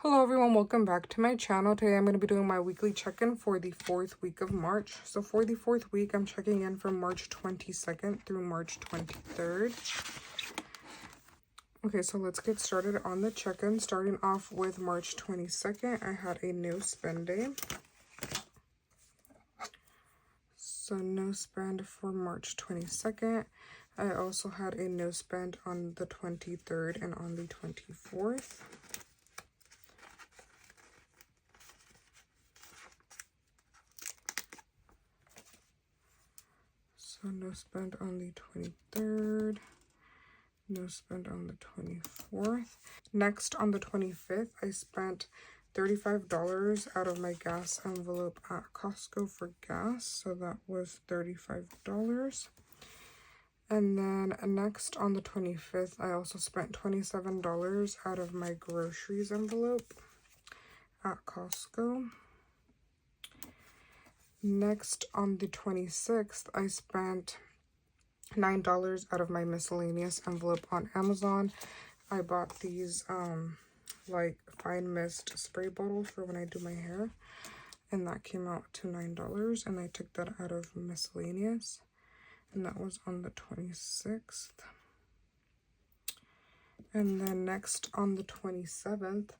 Hello everyone, welcome back to my channel. Today I'm going to be doing my weekly check-in for the 4th week of March. So for the 4th week, I'm checking in from March 22nd through March 23rd. Okay, so let's get started on the check-in. Starting off with March 22nd, I had a no spend day. So no spend for March 22nd. I also had a no spend on the 23rd and on the 24th. So no spend on the 23rd, no spend on the 24th. Next, on the 25th, I spent $35 out of my gas envelope at Costco for gas. So that was $35. And then next, on the 25th, I also spent $27 out of my groceries envelope at Costco. Next, on the 26th, I spent $9 out of my miscellaneous envelope on Amazon. I bought these like fine mist spray bottles for when I do my hair, and that came out to $9, and I took that out of miscellaneous, and that was on the 26th. And then next, on the 27th,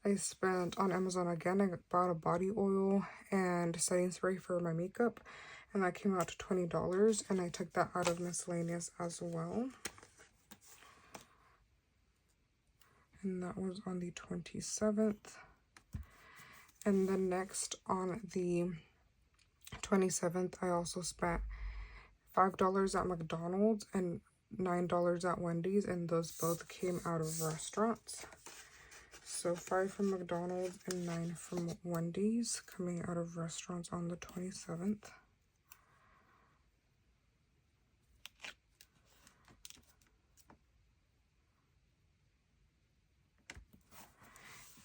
I spent on Amazon again. I bought a body oil and setting spray for my makeup, and that came out to $20, and I took that out of miscellaneous as well. And that was on the 27th. And then next, on the 27th, I also spent $5 at McDonald's and $9 at Wendy's, and those both came out of restaurants. So 5 from McDonald's and 9 from Wendy's coming out of restaurants on the 27th.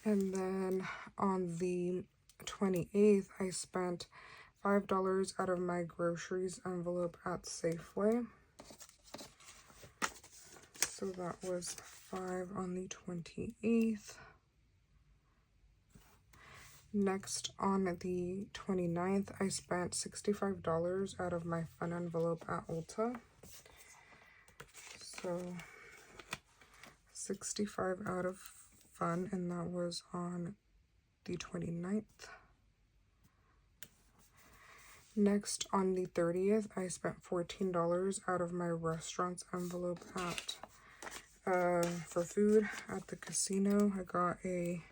And then on the 28th, I spent $5 out of my groceries envelope at Safeway. So that was 5 on the 28th. Next, on the 29th, I spent $65 out of my fun envelope at Ulta. So 65 out of fun, and that was on the 29th. Next, on the 30th, I spent $14 out of my restaurant's envelope at for food at the casino. I got a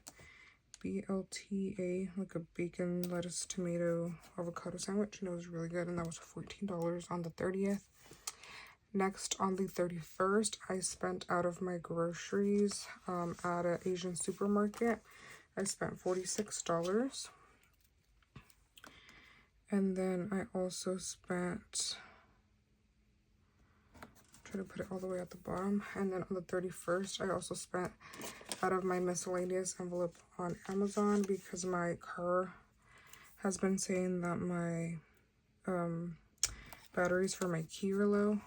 BLTA, like a bacon, lettuce, tomato, avocado sandwich, and it was really good, and that was $14 on the 30th. Next, on the 31st, I spent out of my groceries at an Asian supermarket. I spent $46. And then I also spent, try to put it all the way at the bottom. And then on the 31st, I also spent out of my miscellaneous envelope on Amazon because my car has been saying that my batteries for my key are low.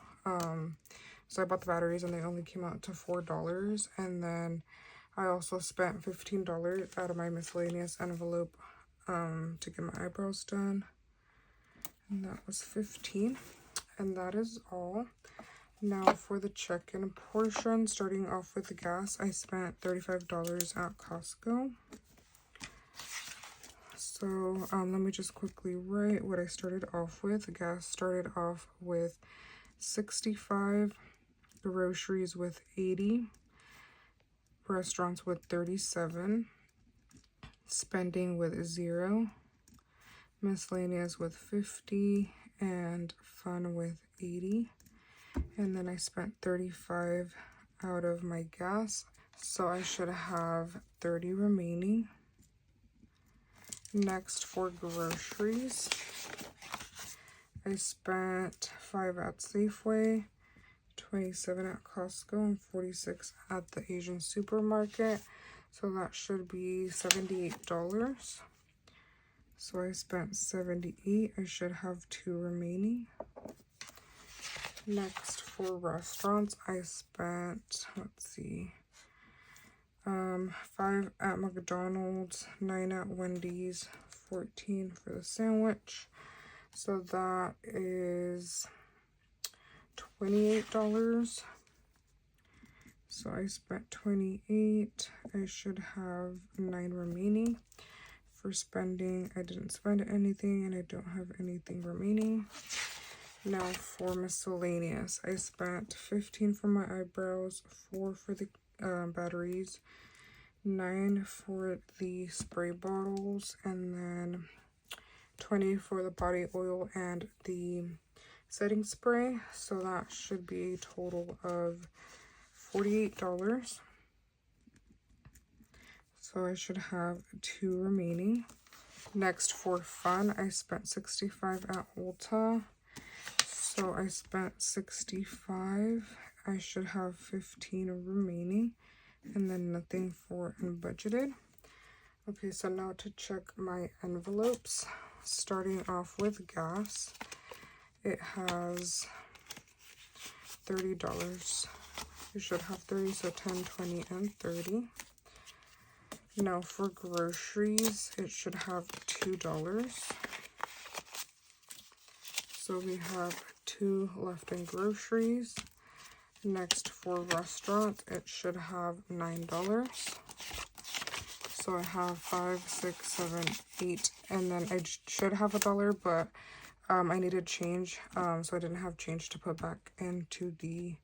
So I bought the batteries and they only came out to $4. And then I also spent $15 out of my miscellaneous envelope to get my eyebrows done. And that was $15. And that is all. Now for the check-in portion, starting off with the gas, I spent $35 at Costco. So let me just quickly write what I started off with. The gas started off with 65, groceries with 80, restaurants with 37, spending with 0, miscellaneous with 50, and fun with 80. And then I spent 35 out of my gas, so I should have 30 remaining. Next, for groceries, I spent 5 at Safeway, 27 at Costco, and 46 at the Asian supermarket. So that should be $78. So I spent 78. I should have 2 remaining. Next, for restaurants, I spent, let's see, 5 at McDonald's, 9 at Wendy's, 14 for the sandwich. So that is $28. So I spent 28. I should have 9 remaining. For spending, I didn't spend anything and I don't have anything remaining. Now for miscellaneous, I spent 15 for my eyebrows, 4 for the batteries, 9 for the spray bottles, and then 20 for the body oil and the setting spray. So that should be a total of $48. So I should have 2 remaining. Next for fun, I spent 65 at Ulta. So I spent 65. I should have 15 remaining. And then nothing for unbudgeted. Okay, so now to check my envelopes. Starting off with gas. It has $30. You should have 30, so 10, 20, and 30. Now for groceries, it should have $2. So we have 2 left in groceries. Next for restaurant, it should have $9. So I have 5, 6, 7, 8, and then I should have $1, but I needed change, so I didn't have change to put back into the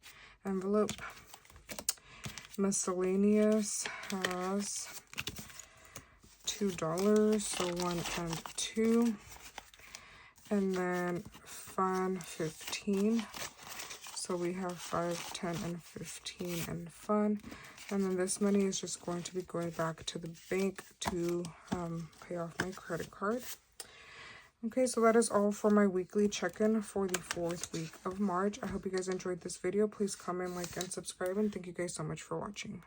envelope. Miscellaneous has $2, so 1 and 2. And then fun, 15. So we have 5, 10, and 15 in fun. And then this money is just going to be going back to the bank to pay off my credit card. Okay, so that is all for my weekly check-in for the 4th week of March. I hope you guys enjoyed this video. Please comment, like, and subscribe. And thank you guys so much for watching.